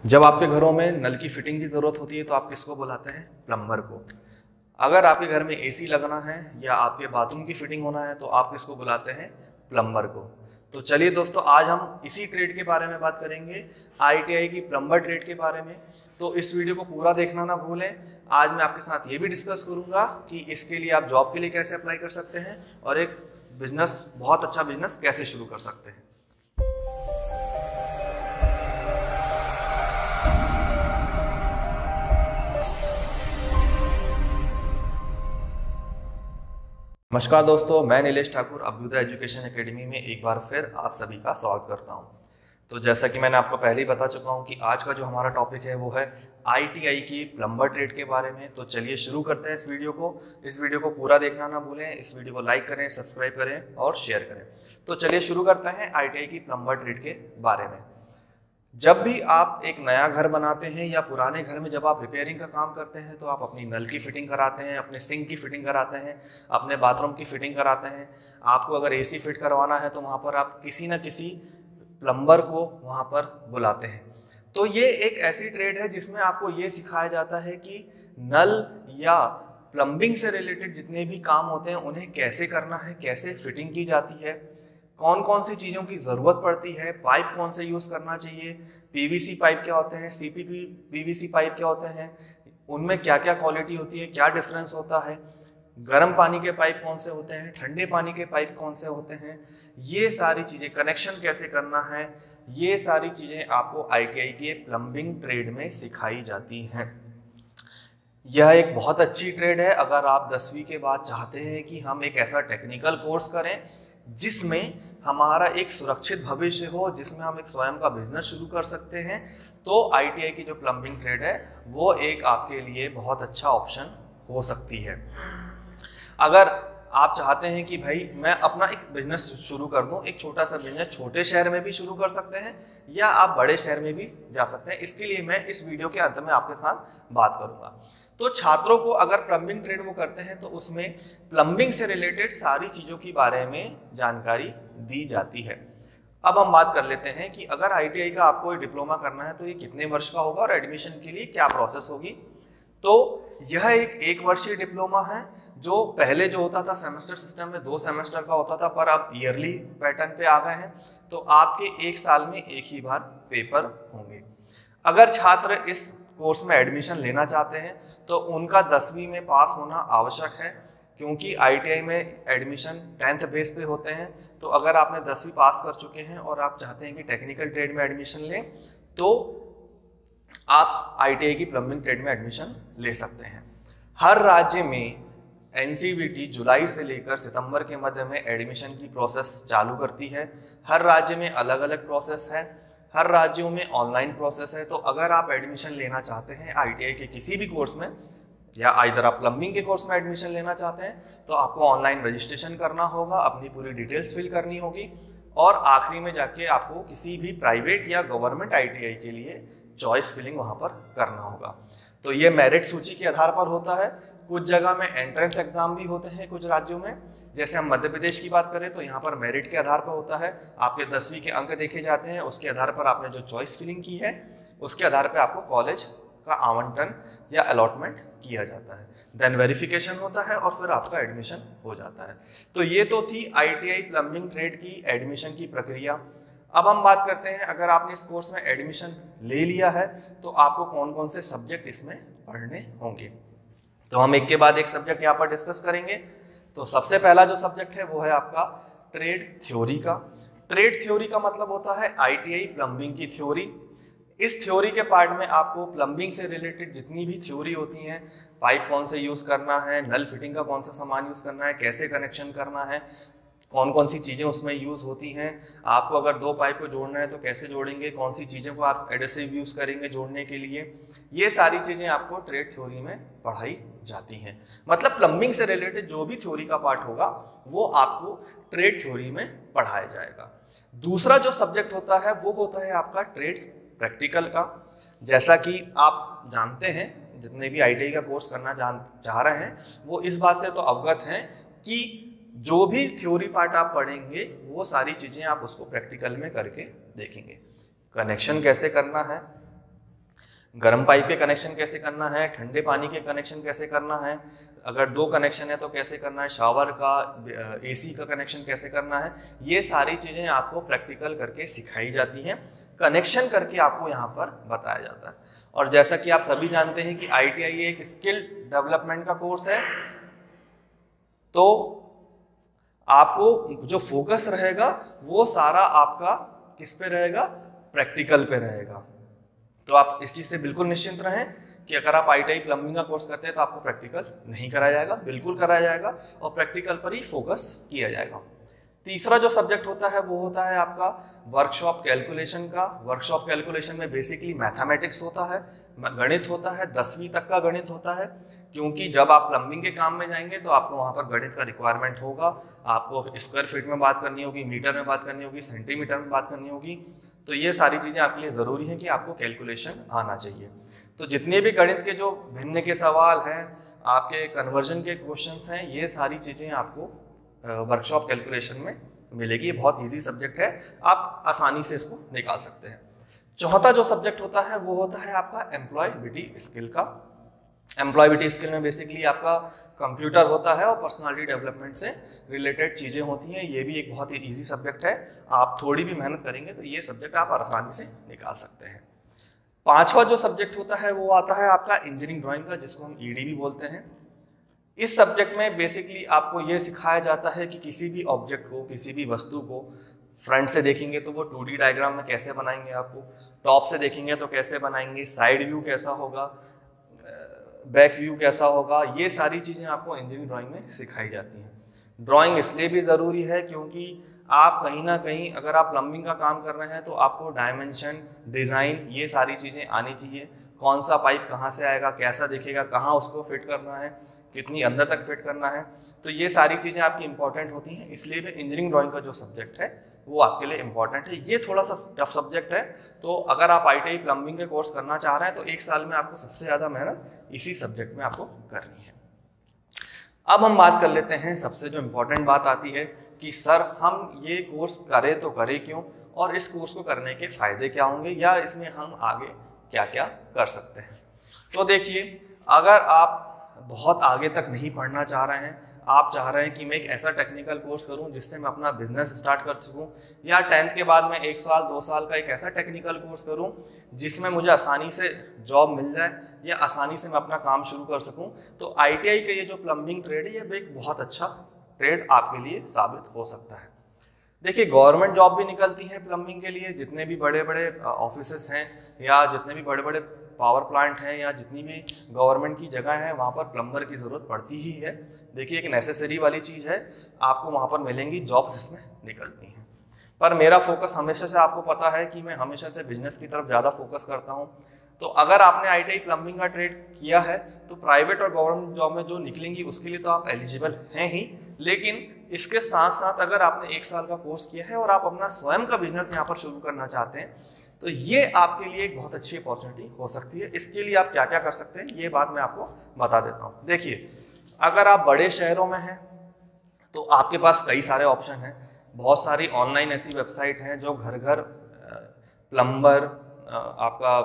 जब आपके घरों में नल की फिटिंग की ज़रूरत होती है तो आप किसको बुलाते हैं? प्लम्बर को। अगर आपके घर में एसी लगना है या आपके बाथरूम की फिटिंग होना है तो आप किसको बुलाते हैं? प्लम्बर को। तो चलिए दोस्तों, आज हम इसी ट्रेड के बारे में बात करेंगे, आईटीआई की प्लम्बर ट्रेड के बारे में। तो इस वीडियो को पूरा देखना ना भूलें। आज मैं आपके साथ ये भी डिस्कस करूंगा कि इसके लिए आप जॉब के लिए कैसे अप्लाई कर सकते हैं और एक बिजनेस, बहुत अच्छा बिजनेस कैसे शुरू कर सकते हैं। नमस्कार दोस्तों, मैं नीलेश ठाकुर अभ्युदय एजुकेशन एकेडमी में एक बार फिर आप सभी का स्वागत करता हूं। तो जैसा कि मैंने आपको पहले ही बता चुका हूं कि आज का जो हमारा टॉपिक है वो है आईटीआई की प्लम्बर ट्रेड के बारे में। तो चलिए शुरू करते हैं इस वीडियो को। इस वीडियो को पूरा देखना ना भूलें, इस वीडियो को लाइक करें, सब्सक्राइब करें और शेयर करें। तो चलिए शुरू करते हैं आईटीआई की प्लम्बर ट्रेड के बारे में। जब भी आप एक नया घर बनाते हैं या पुराने घर में जब आप रिपेयरिंग का काम करते हैं तो आप अपनी नल की फिटिंग कराते हैं, अपने सिंक की फिटिंग कराते हैं, अपने बाथरूम की फिटिंग कराते हैं। आपको अगर एसी फिट करवाना है तो वहाँ पर आप किसी न किसी प्लम्बर को वहाँ पर बुलाते हैं। तो ये एक ऐसी ट्रेड है जिसमें आपको ये सिखाया जाता है कि नल या प्लम्बिंग से रिलेटेड जितने भी काम होते हैं उन्हें कैसे करना है, कैसे फिटिंग की जाती है, कौन कौन सी चीज़ों की ज़रूरत पड़ती है, पाइप कौन से यूज़ करना चाहिए, पीवीसी पाइप क्या होते हैं, सीपीपी पीवीसी पाइप क्या होते हैं, उनमें क्या क्या क्वालिटी होती है, क्या डिफरेंस होता है, गर्म पानी के पाइप कौन से होते हैं, ठंडे पानी के पाइप कौन से होते हैं, ये सारी चीज़ें, कनेक्शन कैसे करना है, ये सारी चीज़ें आपको आईटीआई के प्लम्बिंग ट्रेड में सिखाई जाती हैं। यह एक बहुत अच्छी ट्रेड है अगर आप 10वीं के बाद चाहते हैं कि हम एक ऐसा टेक्निकल कोर्स करें जिसमें हमारा एक सुरक्षित भविष्य हो, जिसमें हम एक स्वयं का बिजनेस शुरू कर सकते हैं। तो आईटीआई की जो प्लम्बिंग ट्रेड है वो एक आपके लिए बहुत अच्छा ऑप्शन हो सकती है। अगर आप चाहते हैं कि भाई मैं अपना एक बिजनेस शुरू कर दूं, एक छोटा सा बिजनेस छोटे शहर में भी शुरू कर सकते हैं या आप बड़े शहर में भी जा सकते हैं। इसके लिए मैं इस वीडियो के अंत में आपके साथ बात करूंगा। तो छात्रों को अगर प्लम्बिंग ट्रेड वो करते हैं तो उसमें प्लम्बिंग से रिलेटेड सारी चीज़ों के बारे में जानकारी दी जाती है। अब हम बात कर लेते हैं कि अगर आईटीआई का आपको डिप्लोमा करना है तो ये कितने वर्ष का होगा और एडमिशन के लिए क्या प्रोसेस होगी। तो यह एक वर्षीय डिप्लोमा है जो पहले जो होता था सेमेस्टर सिस्टम में 2 सेमेस्टर का होता था, पर अब ईयरली पैटर्न पे आ गए हैं। तो आपके 1 साल में एक ही बार पेपर होंगे। अगर छात्र इस कोर्स में एडमिशन लेना चाहते हैं तो उनका 10वीं में पास होना आवश्यक है, क्योंकि आईटीआई में एडमिशन 10th बेस पे होते हैं। तो अगर आपने 10वीं पास कर चुके हैं और आप चाहते हैं कि टेक्निकल ट्रेड में एडमिशन लें तो आप आईटीआई की प्लम्बिंग ट्रेड में एडमिशन ले सकते हैं। हर राज्य में एनसीवीटी जुलाई से लेकर सितंबर के मध्य में एडमिशन की प्रोसेस चालू करती है। हर राज्य में अलग अलग प्रोसेस है, हर राज्यों में ऑनलाइन प्रोसेस है। तो अगर आप एडमिशन लेना चाहते हैं आईटीआई के किसी भी कोर्स में या इधर आप प्लम्बिंग के कोर्स में एडमिशन लेना चाहते हैं तो आपको ऑनलाइन रजिस्ट्रेशन करना होगा, अपनी पूरी डिटेल्स फिल करनी होगी और आखिरी में जाके आपको किसी भी प्राइवेट या गवर्नमेंट आईटीआई के लिए चॉइस फिलिंग वहाँ पर करना होगा। तो ये मेरिट सूची के आधार पर होता है। कुछ जगह में एंट्रेंस एग्जाम भी होते हैं कुछ राज्यों में। जैसे हम मध्य प्रदेश की बात करें तो यहाँ पर मेरिट के आधार पर होता है। आपके 10वीं के अंक देखे जाते हैं, उसके आधार पर आपने जो चॉइस फिलिंग की है उसके आधार पर आपको कॉलेज का आवंटन या अलॉटमेंट किया जाता है। देन वेरिफिकेशन होता है और फिर आपका एडमिशन हो जाता है। तो ये तो थी आईटीआई प्लम्बिंग ट्रेड की एडमिशन की प्रक्रिया। अब हम बात करते हैं, अगर आपने इस कोर्स में एडमिशन ले लिया है तो आपको कौन कौन से सब्जेक्ट इसमें पढ़ने होंगे। तो हम एक के बाद एक सब्जेक्ट यहाँ पर डिस्कस करेंगे। तो सबसे पहला जो सब्जेक्ट है वो है आपका ट्रेड थ्योरी का। ट्रेड थ्योरी का मतलब होता है आईटीआई प्लम्बिंग की थ्योरी। इस थ्योरी के पार्ट में आपको प्लम्बिंग से रिलेटेड जितनी भी थ्योरी होती हैं, पाइप कौन से यूज़ करना है, नल फिटिंग का कौन सा सामान यूज़ करना है, कैसे कनेक्शन करना है, कौन कौन सी चीज़ें उसमें यूज़ होती हैं, आपको अगर 2 पाइप को जोड़ना है तो कैसे जोड़ेंगे, कौन सी चीज़ों को आप एडेसिव यूज़ करेंगे जोड़ने के लिए, ये सारी चीज़ें आपको ट्रेड थ्योरी में पढ़ाई जाती हैं। मतलब प्लम्बिंग से रिलेटेड जो भी थ्योरी का पार्ट होगा वो आपको ट्रेड थ्योरी में पढ़ाया जाएगा। दूसरा जो सब्जेक्ट होता है वो होता है आपका ट्रेड प्रैक्टिकल का। जैसा कि आप जानते हैं, जितने भी आईटीआई का कोर्स करना चाह रहे हैं वो इस बात से तो अवगत हैं कि जो भी थ्योरी पार्ट आप पढ़ेंगे वो सारी चीज़ें आप उसको प्रैक्टिकल में करके देखेंगे। कनेक्शन कैसे करना है, गर्म पाइप के कनेक्शन कैसे करना है, ठंडे पानी के कनेक्शन कैसे करना है, अगर 2 कनेक्शन है तो कैसे करना है, शावर का एसी का कनेक्शन कैसे करना है, ये सारी चीज़ें आपको प्रैक्टिकल करके सिखाई जाती हैं, कनेक्शन करके आपको यहाँ पर बताया जाता है। और जैसा कि आप सभी जानते हैं कि ITI एक स्किल डेवलपमेंट का कोर्स है, तो आपको जो फोकस रहेगा वो सारा आपका किस पे रहेगा, प्रैक्टिकल पे रहेगा। तो आप इस चीज़ से बिल्कुल निश्चिंत रहें कि अगर आप ITI प्लम्बिंग का कोर्स करते हैं तो आपको प्रैक्टिकल नहीं कराया जाएगा, बिल्कुल कराया जाएगा और प्रैक्टिकल पर ही फोकस किया जाएगा। तीसरा जो सब्जेक्ट होता है वो होता है आपका वर्कशॉप कैलकुलेशन का। वर्कशॉप कैलकुलेशन में बेसिकली मैथमेटिक्स होता है, गणित होता है, 10वीं तक का गणित होता है, क्योंकि जब आप प्लम्बिंग के काम में जाएंगे तो आपको वहाँ पर गणित का रिक्वायरमेंट होगा। आपको स्क्वायर फीट में बात करनी होगी, मीटर में बात करनी होगी, सेंटीमीटर में बात करनी होगी। तो ये सारी चीज़ें आपके लिए ज़रूरी हैं कि आपको कैलकुलेशन आना चाहिए। तो जितने भी गणित के जो भिन्न के सवाल हैं, आपके कन्वर्जन के क्वेश्चंस हैं, ये सारी चीज़ें आपको वर्कशॉप कैलकुलेशन में मिलेगी। ये बहुत इजी सब्जेक्ट है, आप आसानी से इसको निकाल सकते हैं। चौथा जो सब्जेक्ट होता है वो होता है आपका एम्प्लॉयबिलिटी स्किल का। एम्प्लॉयबिलिटी स्किल में बेसिकली आपका कंप्यूटर होता है और पर्सनालिटी डेवलपमेंट से रिलेटेड चीज़ें होती हैं। ये भी एक बहुत ही ईजी सब्जेक्ट है, आप थोड़ी भी मेहनत करेंगे तो ये सब्जेक्ट आप आसानी से निकाल सकते हैं। पांचवा जो सब्जेक्ट होता है वो आता है आपका इंजीनियरिंग ड्राइंग का, जिसको हम ED भी बोलते हैं। इस सब्जेक्ट में बेसिकली आपको ये सिखाया जाता है कि किसी भी ऑब्जेक्ट को, किसी भी वस्तु को फ्रंट से देखेंगे तो वो 2D डायग्राम में कैसे बनाएंगे, आपको टॉप से देखेंगे तो कैसे बनाएंगे, साइड व्यू कैसा होगा, बैक व्यू कैसा होगा, ये सारी चीज़ें आपको इंजीनियरिंग ड्राइंग में सिखाई जाती हैं। ड्राइंग इसलिए भी ज़रूरी है क्योंकि आप कहीं ना कहीं अगर आप प्लम्बिंग का काम कर रहे हैं तो आपको डायमेंशन, डिज़ाइन, ये सारी चीज़ें आनी चाहिए। कौन सा पाइप कहाँ से आएगा, कैसा दिखेगा, कहाँ उसको फिट करना है, कितनी अंदर तक फिट करना है, तो ये सारी चीज़ें आपकी इंपॉर्टेंट होती हैं। इसलिए भी इंजीनियरिंग ड्राइंग का जो सब्जेक्ट है वो आपके लिए इंपॉर्टेंट है। ये थोड़ा सा टफ सब्जेक्ट है, तो अगर आप ITI प्लम्बिंग के कोर्स करना चाह रहे हैं तो 1 साल में आपको सबसे ज़्यादा मेहनत इसी सब्जेक्ट में आपको करनी है। अब हम बात कर लेते हैं, सबसे जो इम्पोर्टेंट बात आती है कि सर हम ये कोर्स करें तो करें क्यों, और इस कोर्स को करने के फ़ायदे क्या होंगे, या इसमें हम आगे क्या क्या कर सकते हैं। तो देखिए, अगर आप बहुत आगे तक नहीं पढ़ना चाह रहे हैं, आप चाह रहे हैं कि मैं एक ऐसा टेक्निकल कोर्स करूं जिससे मैं अपना बिजनेस स्टार्ट कर सकूं, या 10th के बाद मैं 1 साल 2 साल का एक ऐसा टेक्निकल कोर्स करूं जिसमें मुझे आसानी से जॉब मिल जाए या आसानी से मैं अपना काम शुरू कर सकूं, तो ITI का ये जो प्लम्बिंग ट्रेड है ये एक बहुत अच्छा ट्रेड आपके लिए साबित हो सकता है। देखिए, गवर्नमेंट जॉब भी निकलती हैं प्लम्बिंग के लिए। जितने भी बड़े बड़े ऑफिसेस हैं या जितने भी बड़े बड़े पावर प्लांट हैं या जितनी भी गवर्नमेंट की जगह है, वहाँ पर प्लम्बर की ज़रूरत पड़ती ही है। देखिए, एक नेसेसरी वाली चीज़ है, आपको वहाँ पर मिलेंगी जॉब्स इसमें निकलती हैं। पर मेरा फोकस हमेशा से, आपको पता है कि मैं हमेशा से बिजनेस की तरफ ज़्यादा फोकस करता हूँ। तो अगर आपने ITI प्लम्बिंग का ट्रेड किया है तो प्राइवेट और गवर्नमेंट जॉब में जो निकलेंगी उसके लिए तो आप एलिजिबल हैं ही, लेकिन इसके साथ साथ अगर आपने 1 साल का कोर्स किया है और आप अपना स्वयं का बिजनेस यहाँ पर शुरू करना चाहते हैं तो ये आपके लिए एक बहुत अच्छी अपॉर्चुनिटी हो सकती है। इसके लिए आप क्या क्या कर सकते हैं ये बात मैं आपको बता देता हूँ। देखिए, अगर आप बड़े शहरों में हैं तो आपके पास कई सारे ऑप्शन हैं। बहुत सारी ऑनलाइन ऐसी वेबसाइट हैं जो घर घर प्लम्बर, आपका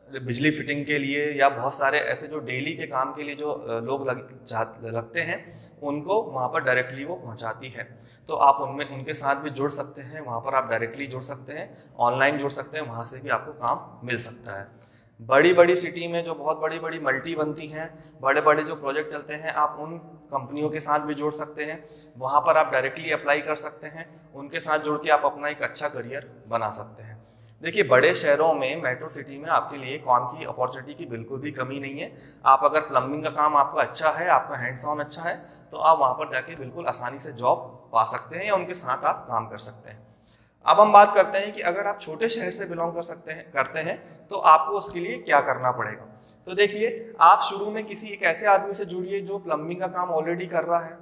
बिजली फिटिंग के लिए, या बहुत सारे ऐसे जो डेली के काम के लिए जो लोग लगते हैं उनको वहाँ पर डायरेक्टली वो पहुँचाती है। तो आप उनके साथ भी जुड़ सकते हैं, वहाँ पर आप डायरेक्टली जुड़ सकते हैं, ऑनलाइन जुड़ सकते हैं, वहाँ से भी आपको काम मिल सकता है। बड़ी बड़ी सिटी में जो बहुत बड़ी बड़ी मल्टी बनती हैं, बड़े बड़े जो प्रोजेक्ट चलते हैं, आप उन कंपनियों के साथ भी जुड़ सकते हैं, वहाँ पर आप डायरेक्टली अप्लाई कर सकते हैं, उनके साथ जुड़ के आप अपना एक अच्छा करियर बना सकते हैं। देखिए, बड़े शहरों में, मेट्रो सिटी में आपके लिए काम की अपॉर्चुनिटी की बिल्कुल भी कमी नहीं है। आप अगर प्लम्बिंग का काम आपका अच्छा है, आपका हैंड्स ऑन अच्छा है, तो आप वहाँ पर जाके बिल्कुल आसानी से जॉब पा सकते हैं या उनके साथ आप काम कर सकते हैं। अब हम बात करते हैं कि अगर आप छोटे शहर से बिलोंग करते हैं तो आपको उसके लिए क्या करना पड़ेगा। तो देखिए, आप शुरू में किसी एक ऐसे आदमी से जुड़िए जो प्लम्बिंग का काम ऑलरेडी कर रहा है,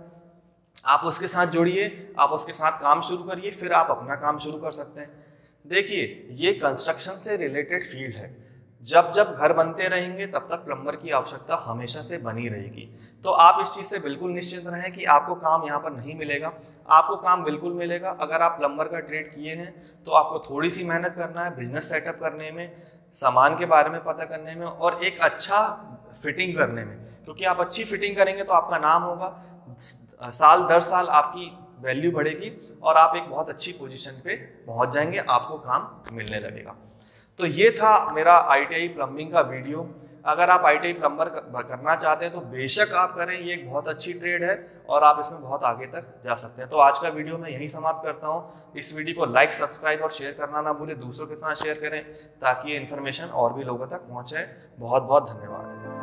आप उसके साथ जुड़िए, आप उसके साथ काम शुरू करिए, फिर आप अपना काम शुरू कर सकते हैं। देखिए, ये कंस्ट्रक्शन से रिलेटेड फील्ड है। जब जब घर बनते रहेंगे तब तक प्लम्बर की आवश्यकता हमेशा से बनी रहेगी। तो आप इस चीज़ से बिल्कुल निश्चिंत रहें कि आपको काम यहाँ पर नहीं मिलेगा, आपको काम बिल्कुल मिलेगा। अगर आप प्लम्बर का ट्रेड किए हैं तो आपको थोड़ी सी मेहनत करना है बिजनेस सेटअप करने में, सामान के बारे में पता करने में और एक अच्छा फिटिंग करने में, क्योंकि आप अच्छी फिटिंग करेंगे तो आपका नाम होगा, साल दर साल आपकी वैल्यू बढ़ेगी और आप एक बहुत अच्छी पोजीशन पे पहुंच जाएंगे, आपको काम मिलने लगेगा। तो ये था मेरा ITI प्लम्बिंग का वीडियो। अगर आप ITI प्लम्बर करना चाहते हैं तो बेशक आप करें, ये एक बहुत अच्छी ट्रेड है और आप इसमें बहुत आगे तक जा सकते हैं। तो आज का वीडियो मैं यहीं समाप्त करता हूँ। इस वीडियो को लाइक, सब्सक्राइब और शेयर करना ना भूलें, दूसरों के साथ शेयर करें ताकि ये इन्फॉर्मेशन और भी लोगों तक पहुँचे। बहुत बहुत धन्यवाद।